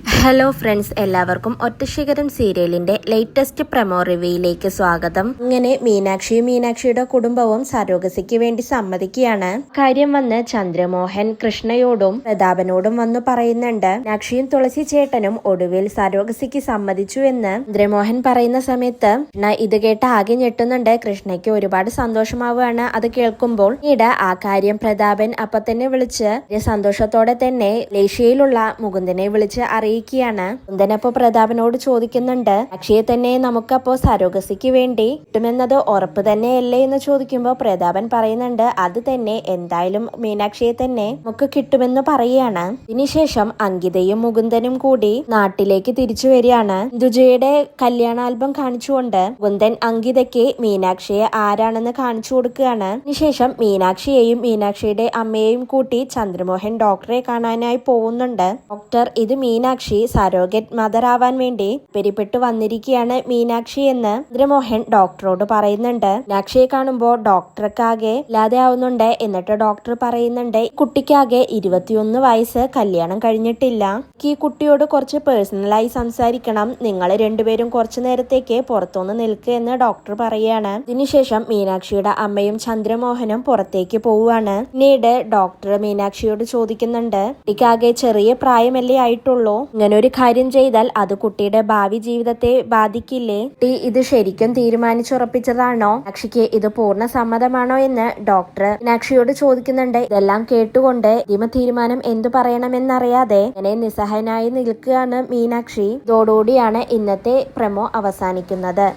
Hello friends, എല്ലാവർക്കും ഒറ്റശേഖരം സീരിയലിന്റെ latest promo റിവ്യൂയിലേക്ക് സ്വാഗതം. ഇങ്ങനെ മീനാക്ഷിയുടെ കുടുംബവും സരോഗസിക്ക് വേണ്ടി സമ്മതിക്കുകയാണ്. കാര്യം വന്ന് ചന്ദ്രമോഹൻ കൃഷ്ണയോടും പ്രതാപനോടും വന്നു പറയുന്നുണ്ട്. മീനാക്ഷിയും തുളസി ചേട്ടനും ഒടുവിൽ സരോഗസിക്ക് സമ്മതിച്ചു എന്ന് ചന്ദ്രമോഹൻ പറയുന്ന സമയത്ത് ഇത് കേട്ട് ആകെ ഞെട്ടുന്നുണ്ട്. കൃഷ്ണയ്ക്ക് ഒരുപാട് സന്തോഷമാവുകയാണ് അത് കേൾക്കുമ്പോൾ. പിന്നീട് ആ കാര്യം പ്രതാപൻ അപ്പൊ തന്നെ വിളിച്ച് സന്തോഷത്തോടെ തന്നെ ലേഷ്യയിലുള്ള മുകുന്ദനെ വിളിച്ച് അറിയിക്കുകയാണ്. മുകുന്ദനപ്പോ പ്രതാപനോട് ചോദിക്കുന്നുണ്ട്, അക്ഷയെ തന്നെ നമുക്കപ്പോ സരോഗസിക്ക് വേണ്ടി കിട്ടുമെന്നത് ഉറപ്പ് തന്നെയല്ലേ എന്ന് ചോദിക്കുമ്പോ പ്രതാപൻ പറയുന്നുണ്ട്, അത് തന്നെ, എന്തായാലും മീനാക്ഷിയെ തന്നെ നമുക്ക് കിട്ടുമെന്ന് പറയുകയാണ്. ഇതിനുശേഷം അങ്കിതയും മുകുന്ദനും കൂടി നാട്ടിലേക്ക് തിരിച്ചു വരികയാണ്. ഇന്ദുജയുടെ കല്യാണ ആൽബം കാണിച്ചുകൊണ്ട് മുകുന്ദൻ അങ്കിതയ്ക്ക് മീനാക്ഷിയെ ആരാണെന്ന് കാണിച്ചു കൊടുക്കുകയാണ്. ഇതിനുശേഷം മീനാക്ഷിയെയും മീനാക്ഷിയുടെ അമ്മയെയും കൂട്ടി ചന്ദ്രമോഹൻ ഡോക്ടറെ കാണാനായി പോകുന്നുണ്ട്. ഡോക്ടർ, ഇത് മീനാക്ഷി സരോഗറ്റ് മദർ ആവാൻ വേണ്ടി പെരിപ്പെട്ടു വന്നിരിക്കുകയാണ് മീനാക്ഷി എന്ന് ചന്ദ്രമോഹൻ ഡോക്ടറോട് പറയുന്നുണ്ട്. മീനാക്ഷിയെ കാണുമ്പോൾ ഡോക്ടർക്കാകെ ഇല്ലാതെ ആവുന്നുണ്ട്. എന്നിട്ട് ഡോക്ടർ പറയുന്നുണ്ട്, കുട്ടിക്കാകെ 21 വയസ്സ്, കല്യാണം കഴിഞ്ഞിട്ടില്ല. ഈ കുട്ടിയോട് കുറച്ച് പേഴ്സണലായി സംസാരിക്കണം. നിങ്ങൾ രണ്ടുപേരും കുറച്ചു നേരത്തേക്ക് പുറത്തുനിന്ന് നിൽക്കുക എന്ന് ഡോക്ടർ പറയുകയാണ്. ഇതിനുശേഷം മീനാക്ഷിയുടെ അമ്മയും ചന്ദ്രമോഹനും പുറത്തേക്ക് പോവുകയാണ്. പിന്നീട് ഡോക്ടർ മീനാക്ഷിയോട് ചോദിക്കുന്നുണ്ട്, കുട്ടിക്കാകെ ചെറിയ പ്രായമല്ലേ ആയിട്ടുള്ളൂ, ഇങ്ങനൊരു കാര്യം ചെയ്താൽ അത് കുട്ടിയുടെ ഭാവി ജീവിതത്തെ ബാധിക്കില്ലേ? കുട്ടി ഇത് ശരിക്കും തീരുമാനിച്ചുറപ്പിച്ചതാണോ? മീനാക്ഷിക്ക് ഇത് പൂർണ്ണ സമ്മതമാണോ എന്ന് ഡോക്ടർ മീനാക്ഷിയോട് ചോദിക്കുന്നുണ്ട്. ഇതെല്ലാം കേട്ടുകൊണ്ട് അന്തിമ തീരുമാനം എന്തു പറയണമെന്നറിയാതെ ഇങ്ങനെ നിസ്സഹായനായി നിൽക്കുകയാണ് മീനാക്ഷി. ഇതോടുകൂടിയാണ് ഇന്നത്തെ പ്രമോ അവസാനിക്കുന്നത്.